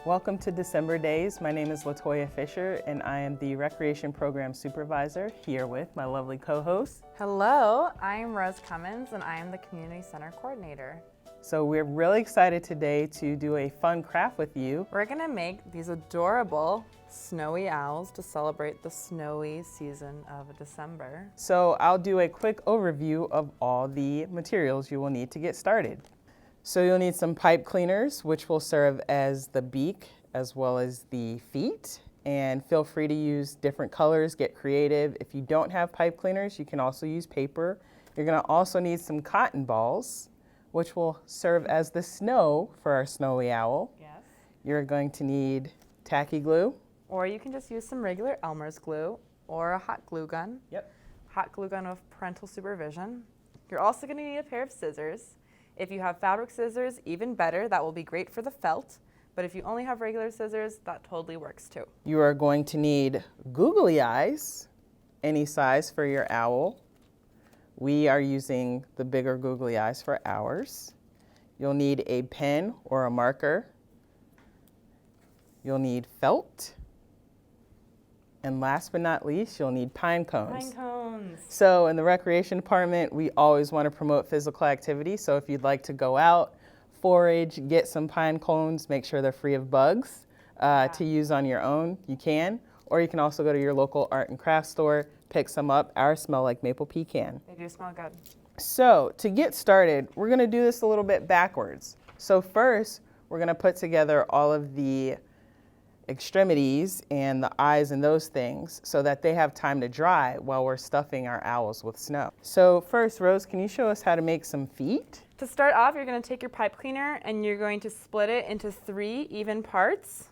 Welcome to December Days. My name is Latoya Fisher and I am the Recreation Program Supervisor here with my lovely co-host. Hello, I'm Rose Cummins and I am the Community Center Coordinator. So we're really excited today to do a fun craft with you. We're gonna make these adorable snowy owls to celebrate the snowy season of December. So I'll do a quick overview of all the materials you will need to get started. So you'll need some pipe cleaners, which will serve as the beak as well as the feet. And feel free to use different colors, get creative. If you don't have pipe cleaners, you can also use paper. You're gonna also need some cotton balls, which will serve as the snow for our snowy owl. Yes. You're going to need tacky glue. Or you can just use some regular Elmer's glue or a hot glue gun. Yep. Hot glue gun with parental supervision. You're also gonna need a pair of scissors. If you have fabric scissors, even better, that will be great for the felt. But if you only have regular scissors, that totally works too. You are going to need googly eyes, any size for your owl. We are using the bigger googly eyes for ours. You'll need a pen or a marker. You'll need felt. And last but not least, you'll need pine cones. Pine cones. So in the recreation department, we always want to promote physical activity. So if you'd like to go out, forage, get some pine cones, make sure they're free of bugs to use on your own, you can. Or you can also go to your local art and craft store, pick some up. Ours smell like maple pecan. They do smell good. So to get started, we're going to do this a little bit backwards. So first, we're going to put together all of the extremities and the eyes and those things so that they have time to dry while we're stuffing our owls with snow. So first, Rose, can you show us how to make some feet? To start off, you're going to take your pipe cleaner and you're going to split it into 3 even parts,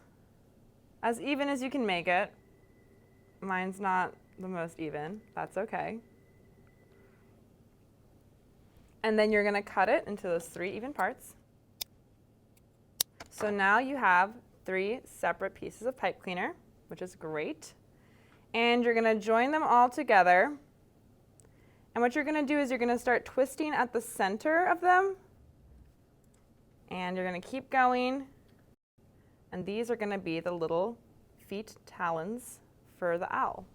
as even as you can make it. Mine's not the most even. That's okay. And then you're going to cut it into those 3 even parts. So now you have 3 separate pieces of pipe cleaner, which is great. And you're going to join them all together. And what you're going to do is you're going to start twisting at the center of them. And you're going to keep going. And these are going to be the little feet talons for the owl.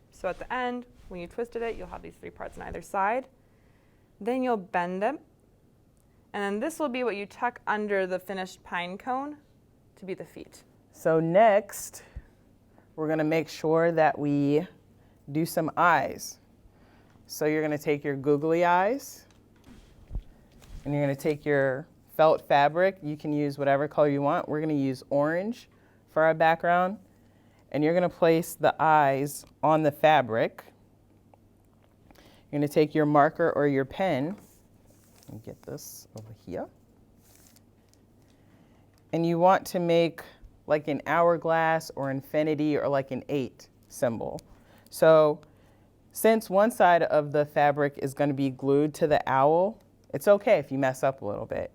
So at the end, when you twisted it, you'll have these 3 parts on either side. Then you'll bend them. And then this will be what you tuck under the finished pine cone to be the feet. So next, we're going to make sure that we do some eyes. So you're going to take your googly eyes and you're going to take your felt fabric. You can use whatever color you want. We're going to use orange for our background. And you're going to place the eyes on the fabric. You're going to take your marker or your pen and get this over here. And you want to make like an hourglass or infinity or like an 8 symbol. So since one side of the fabric is going to be glued to the owl, it's okay if you mess up a little bit.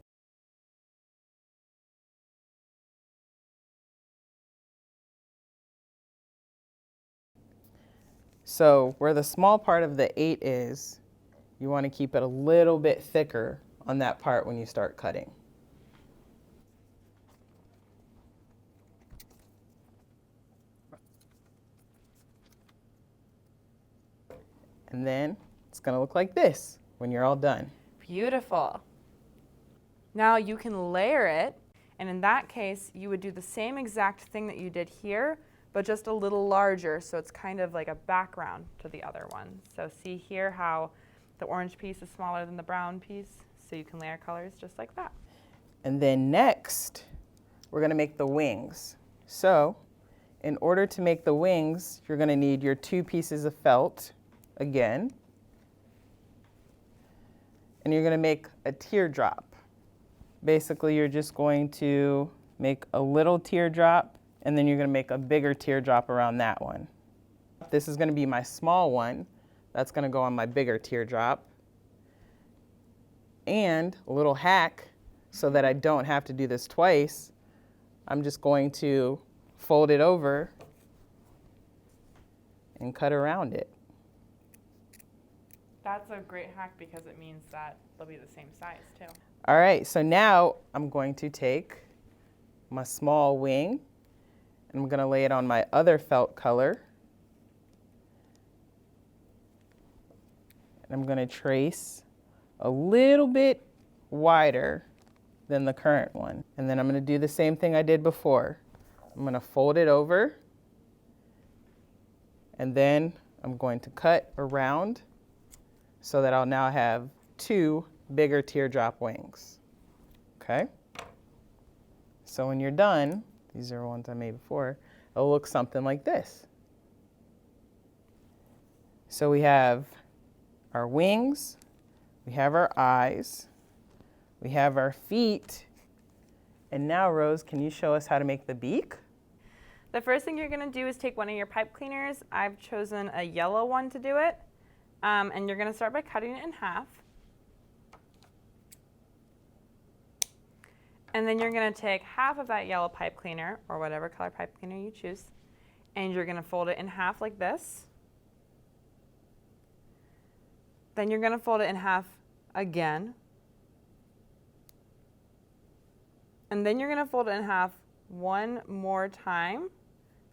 So where the small part of the 8 is, you want to keep it a little bit thicker on that part when you start cutting. And then it's going to look like this when you're all done. Beautiful. Now you can layer it, and in that case, you would do the same exact thing that you did here, but just a little larger, so it's kind of like a background to the other one. So see here how the orange piece is smaller than the brown piece, so you can layer colors just like that. And then next, we're going to make the wings. So in order to make the wings, you're going to need your 2 pieces of felt again. And you're going to make a teardrop. Basically, you're just going to make a little teardrop, and then you're going to make a bigger teardrop around that one. This is going to be my small one. That's going to go on my bigger teardrop. And a little hack, so that I don't have to do this twice, I'm just going to fold it over and cut around it. That's a great hack because it means that they'll be the same size too. All right, so now I'm going to take my small wing, and I'm gonna lay it on my other felt color. And I'm gonna trace a little bit wider than the current one. And then I'm gonna do the same thing I did before. I'm gonna fold it over, and then I'm going to cut around so that I'll now have 2 bigger teardrop wings, okay? So when you're done, these are ones I made before, it'll look something like this. So we have our wings, we have our eyes, we have our feet, and now Rose, can you show us how to make the beak? The first thing you're gonna do is take one of your pipe cleaners. I've chosen a yellow one to do it. And you're gonna start by cutting it in half. And then you're gonna take half of that yellow pipe cleaner, or whatever color pipe cleaner you choose, and you're gonna fold it in half like this. Then you're gonna fold it in half again. And then you're gonna fold it in half one more time.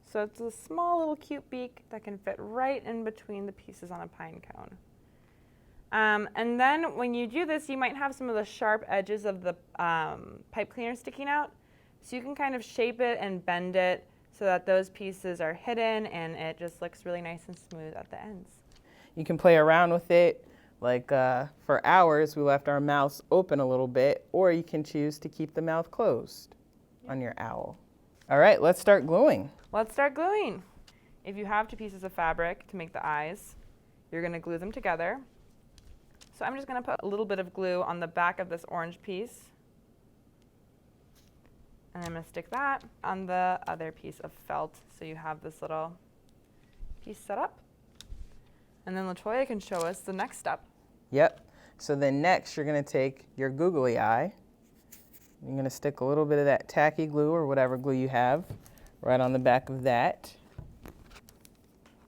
So it's a small little cute beak that can fit right in between the pieces on a pine cone. And then when you do this, you might have some of the sharp edges of the pipe cleaner sticking out. So you can kind of shape it and bend it so that those pieces are hidden and it just looks really nice and smooth at the ends. You can play around with it. Like for ours, we left our mouths open a little bit, or you can choose to keep the mouth closed on your owl. All right, let's start gluing. Let's start gluing. If you have 2 pieces of fabric to make the eyes, you're gonna glue them together. So I'm just gonna put a little bit of glue on the back of this orange piece. And I'm gonna stick that on the other piece of felt so you have this little piece set up. And then LaToya can show us the next step. Yep, so then next you're gonna take your googly eye. You're gonna stick a little bit of that tacky glue or whatever glue you have right on the back of that.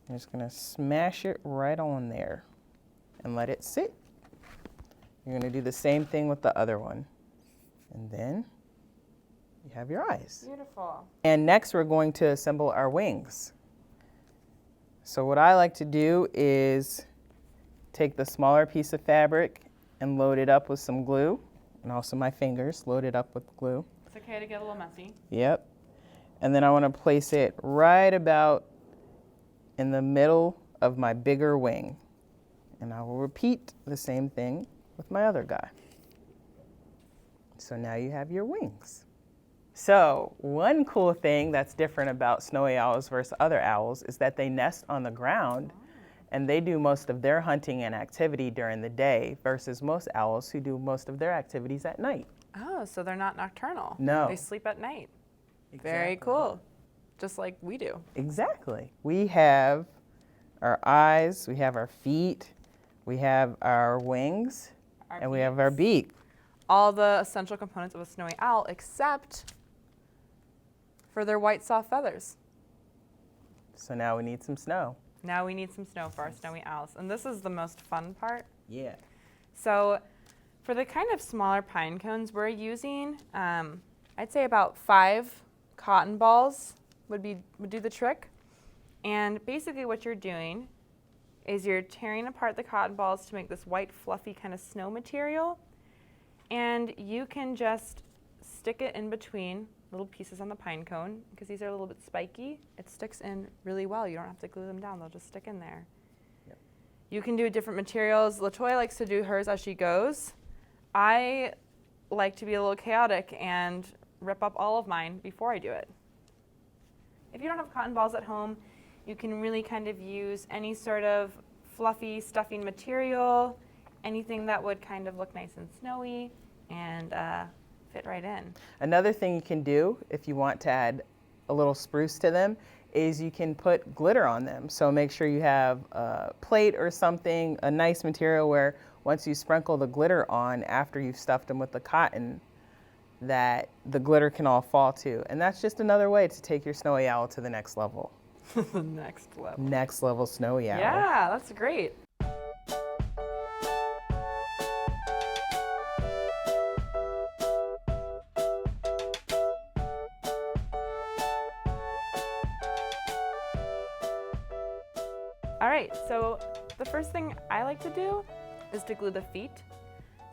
You're just gonna smash it right on there and let it sit. You're gonna do the same thing with the other one. And then you have your eyes. Beautiful. And next we're going to assemble our wings. So what I like to do is take the smaller piece of fabric and load it up with some glue, and also my fingers load it up with glue. It's okay to get a little messy. Yep. And then I want to place it right about in the middle of my bigger wing. And I will repeat the same thing with my other guy. So now you have your wings. So one cool thing that's different about snowy owls versus other owls is that they nest on the ground, and they do most of their hunting and activity during the day versus most owls who do most of their activities at night. Oh, so they're not nocturnal. No. They sleep at night. Exactly. Very cool. Just like we do. Exactly. We have our eyes, we have our feet, we have our wings, and we have our beak. All the essential components of a snowy owl except for their white soft feathers. So now we need some snow. Now we need some snow for our snowy owls. And this is the most fun part. Yeah. So for the kind of smaller pine cones we're using, I'd say about 5 cotton balls would do the trick. And basically what you're doing is you're tearing apart the cotton balls to make this white fluffy kind of snow material. And you can just stick it in between little pieces on the pine cone because these are a little bit spiky. It sticks in really well. You don't have to glue them down. They'll just stick in there. Yep. You can do different materials. LaToya likes to do hers as she goes. I like to be a little chaotic and rip up all of mine before I do it. If you don't have cotton balls at home, you can really kind of use any sort of fluffy stuffing material, anything that would kind of look nice and snowy and fit right in. Another thing you can do if you want to add a little spruce to them is you can put glitter on them. So make sure you have a plate or something, a nice material where once you sprinkle the glitter on after you've stuffed them with the cotton, that the glitter can all fall to. And that's just another way to take your snowy owl to the next level. The next level. Next level snowy owl. Yeah, that's great. the first thing I like to do is to glue the feet.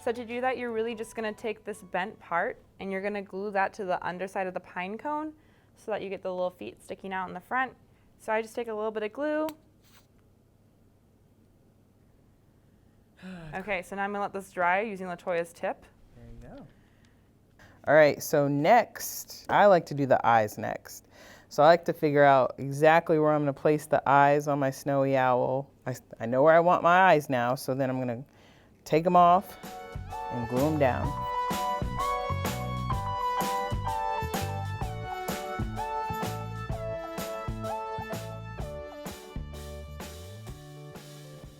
So to do that, you're really just gonna take this bent part and you're gonna glue that to the underside of the pine cone so that you get the little feet sticking out in the front. So I just take a little bit of glue. Okay, so now I'm gonna let this dry using LaToya's tip. There you go. All right, so next, I like to do the eyes next. So I like to figure out exactly where I'm gonna place the eyes on my snowy owl. I know where I want my eyes now, so then I'm gonna take them off and glue them down.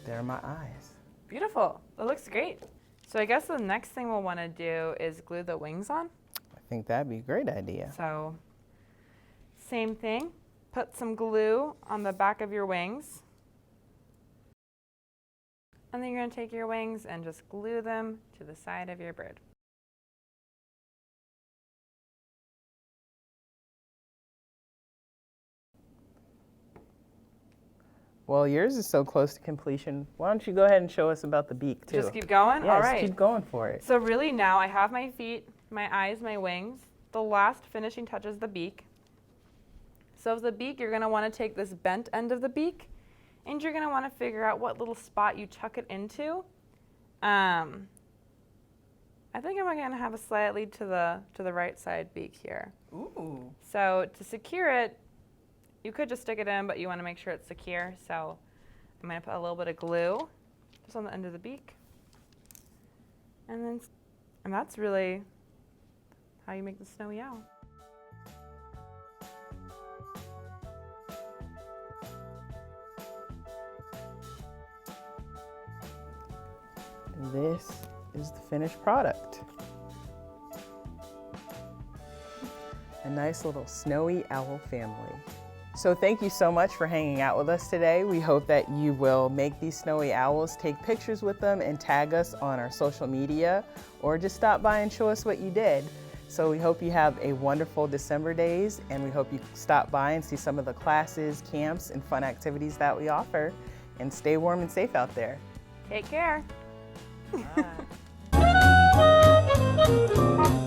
There are my eyes. Beautiful, that looks great. So I guess the next thing we'll wanna do is glue the wings on. I think that'd be a great idea. So same thing, put some glue on the back of your wings. And then you're gonna take your wings and just glue them to the side of your bird. Well, yours is so close to completion. Why don't you go ahead and show us about the beak too? Just keep going? Yeah, All just right. keep going for it. So really now I have my feet, my eyes, my wings. The last finishing touch is the beak. So of the beak, you're gonna wanna take this bent end of the beak and you're gonna wanna figure out what little spot you tuck it into. I think I'm gonna have a slightly to the right side beak here. Ooh. So to secure it, you could just stick it in, but you wanna make sure it's secure. So I'm gonna put a little bit of glue just on the end of the beak. And that's really how you make the snowy owl. This is the finished product. A nice little snowy owl family. So thank you so much for hanging out with us today. We hope that you will make these snowy owls, take pictures with them, and tag us on our social media, or just stop by and show us what you did. So we hope you have a wonderful December days, and we hope you stop by and see some of the classes, camps, and fun activities that we offer. And stay warm and safe out there. Take care. Bye.